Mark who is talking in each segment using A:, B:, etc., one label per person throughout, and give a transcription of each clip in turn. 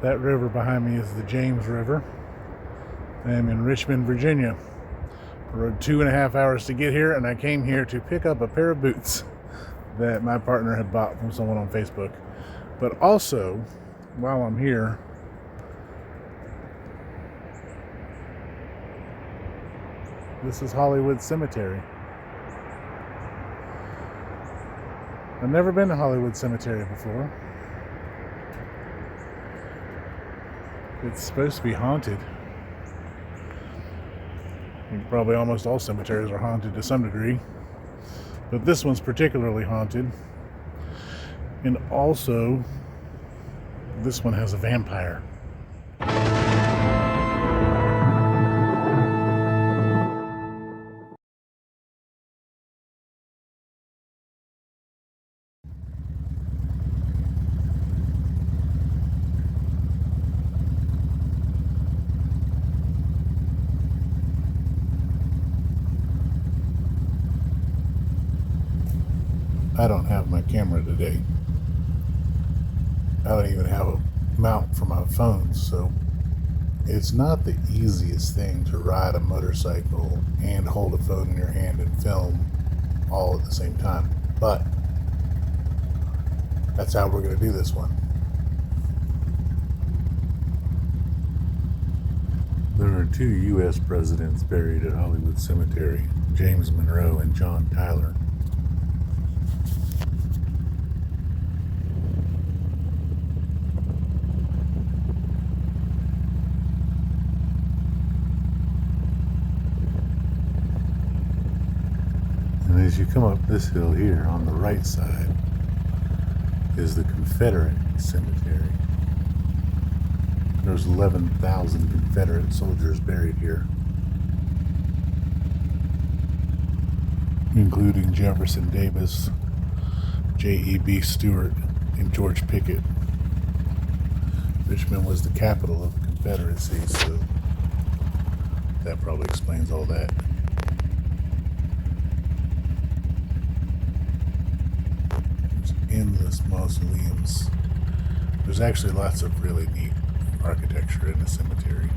A: That river behind me is the James River. I am in Richmond, Virginia. I rode 2.5 hours to get here, and I came here to pick up a pair of boots that my partner had bought from someone on Facebook. But also, while I'm here, this is Hollywood Cemetery. I've never been to Hollywood Cemetery before. It's supposed to be haunted. I think probably almost all cemeteries are haunted to some degree, but this one's particularly haunted. And also, this one has a vampire. I don't have my camera today. I don't even have a mount for my phone, so it's not the easiest thing to ride a motorcycle and hold a phone in your hand and film all at the same time. But that's how we're going to do this one. There are 2 U.S. presidents buried at Hollywood Cemetery, James Monroe and John Tyler. And as you come up this hill here, on the right side is the Confederate Cemetery. There's 11,000 Confederate soldiers buried here, including Jefferson Davis, J.E.B. Stuart, and George Pickett. Richmond was the capital of the Confederacy, so that probably explains all that. There's endless mausoleums. There's actually lots of really neat architecture in the cemetery.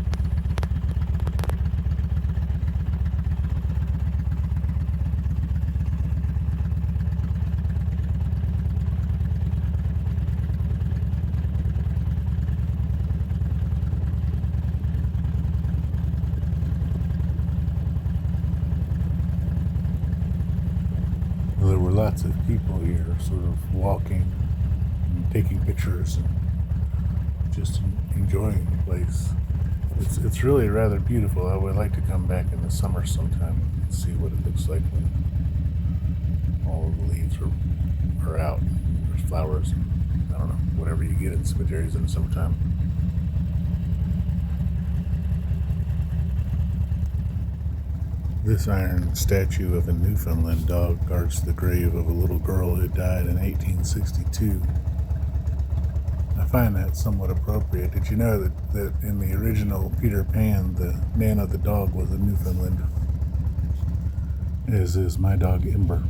A: There were lots of people here sort of walking and taking pictures and just enjoying the place. It's really rather beautiful. I would like to come back in the summer sometime and see what it looks like when all of the leaves are out. There's flowers and I don't know, whatever you get in cemeteries in the summertime. This iron statue of a Newfoundland dog guards the grave of a little girl who died in 1862. I find that somewhat appropriate. Did you know that in the original Peter Pan, the Nana the dog was a Newfoundland, as is my dog Ember.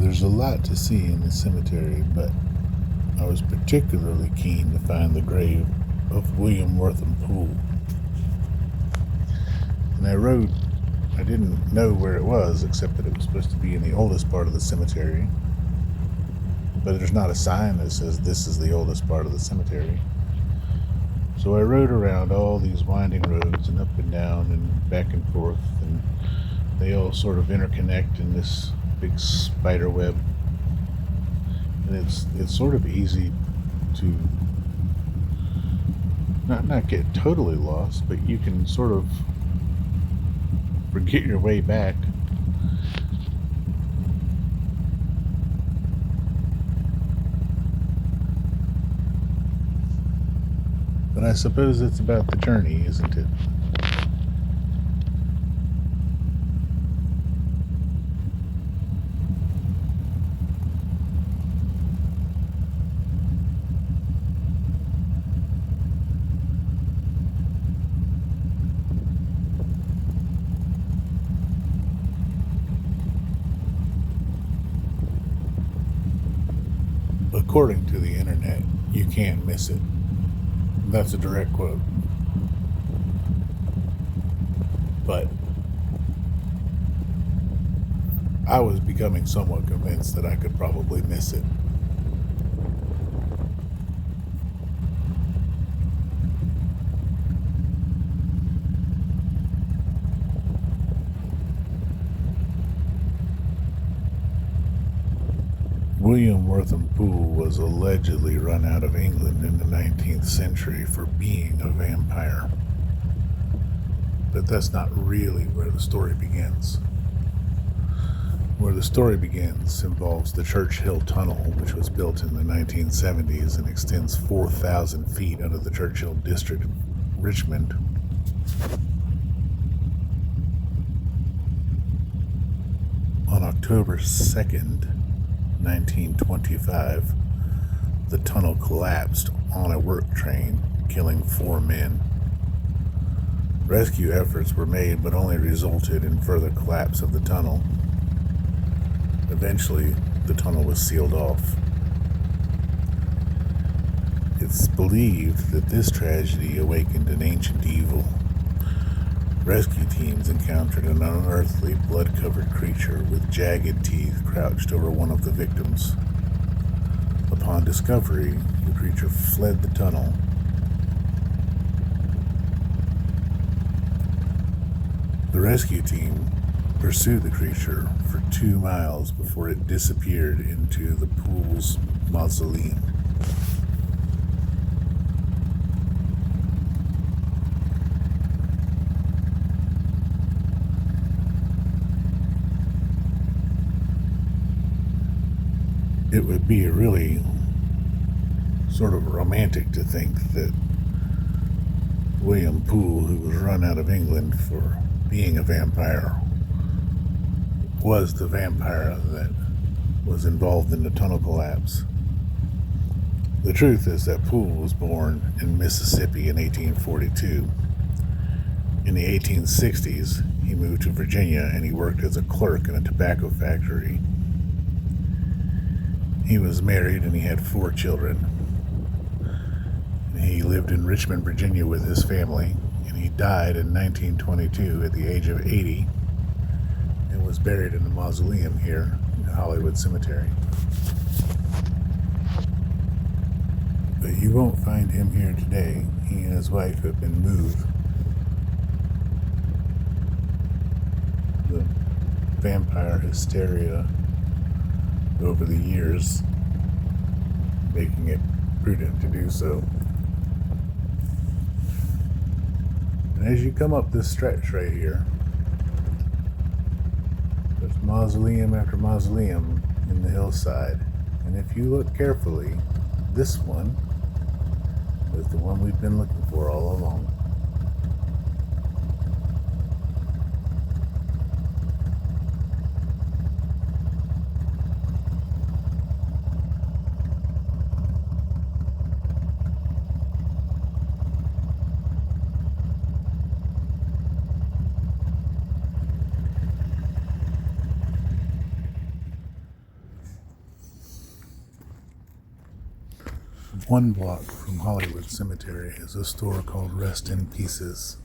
A: There's a lot to see in the cemetery, but I was particularly keen to find the grave of William Wortham Poole. And I didn't know where it was, except that it was supposed to be in the oldest part of the cemetery. But there's not a sign that says this is the oldest part of the cemetery. So I rode around all these winding roads and up and down and back and forth, and they all sort of interconnect in this big spider web, and it's sort of easy to not get totally lost, but you can sort of forget your way back. But I suppose it's about the journey, isn't it? according to the internet, you can't miss it. That's a direct quote. But I was becoming somewhat convinced that I could probably miss it. William Wortham Poole was allegedly run out of England in the 19th century for being a vampire. But that's not really where the story begins. Where the story begins involves the Church Hill Tunnel, which was built in the 1970s and extends 4,000 feet under the Churchill district of Richmond. On October 2nd, 1925, the tunnel collapsed on a work train, killing 4 men. Rescue efforts were made, but only resulted in further collapse of the tunnel. Eventually, the tunnel was sealed off. It's believed that this tragedy awakened an ancient evil. Rescue teams encountered an unearthly, blood-covered creature with jagged teeth crouched over one of the victims. Upon discovery, the creature fled the tunnel. The rescue team pursued the creature for 2 miles before it disappeared into the Poole's mausoleum. It would be really sort of romantic to think that William Poole, who was run out of England for being a vampire, was the vampire that was involved in the tunnel collapse. The truth is that Poole was born in Mississippi in 1842. In the 1860s, he moved to Virginia and he worked as a clerk in a tobacco factory. He was married and he had 4 children. He lived in Richmond, Virginia with his family, and he died in 1922 at the age of 80 and was buried in the mausoleum here in Hollywood Cemetery. But you won't find him here today. He and his wife have been moved. The vampire hysteria over the years, making it prudent to do so. And as you come up this stretch right here, there's mausoleum after mausoleum in the hillside. And if you look carefully, this one is the one we've been looking for all along. One block from Hollywood Cemetery is a store called Rest in Pieces.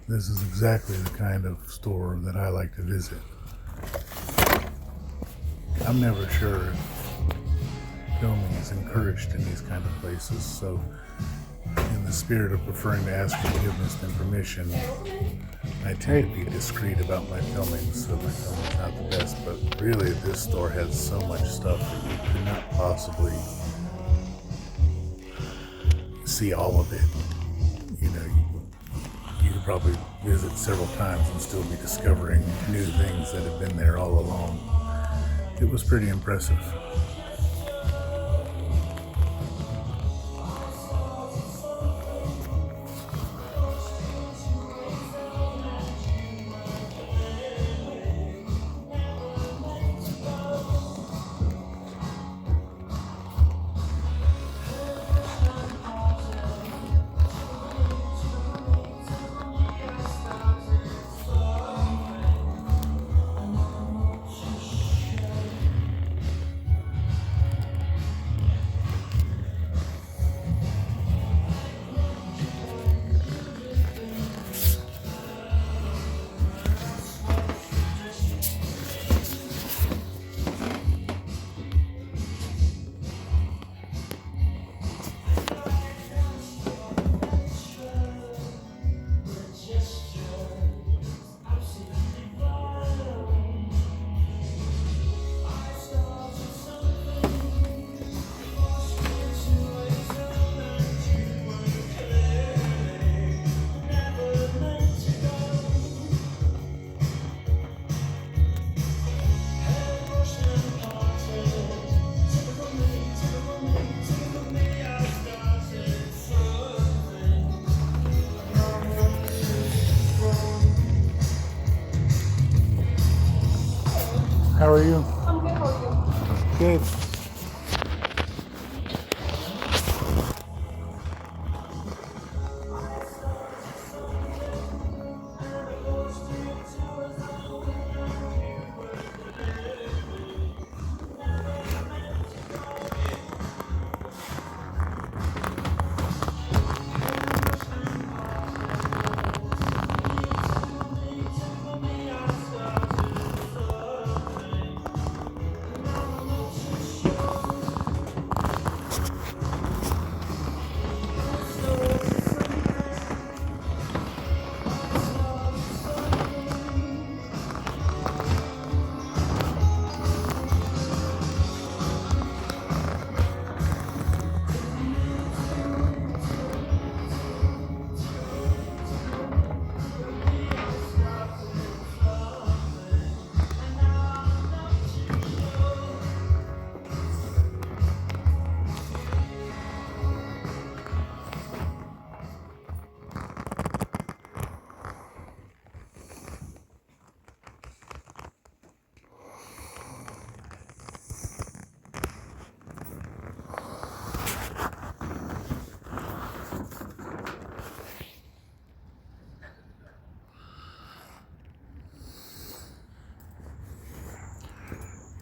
A: This is exactly the kind of store that I like to visit. I'm never sure if filming is encouraged in these kind of places, so in the spirit of preferring to ask forgiveness than permission, I try to be discreet about my filming, so my filming's not the best, but really this store has so much stuff that you could not possibly see all of it. You know, you could probably visit several times and still be discovering new things that have been there all along. It was pretty impressive. How are you?
B: I'm good, how are you?
A: Good.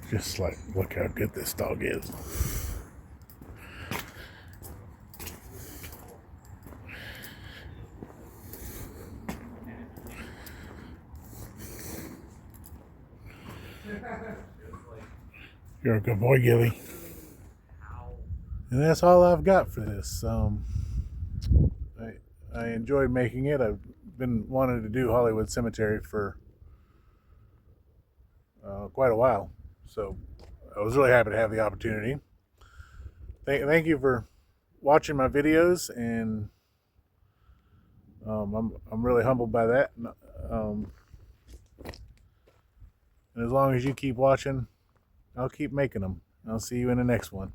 A: Just like, look how good this dog is. You're a good boy, Gilly. And that's all I've got for this. I enjoyed making it. I've been wanting to do Hollywood Cemetery for quite a while, so I was really happy to have the opportunity. Thank you for watching my videos, and I'm really humbled by that. And as long as you keep watching, I'll keep making them. I'll see you in the next one.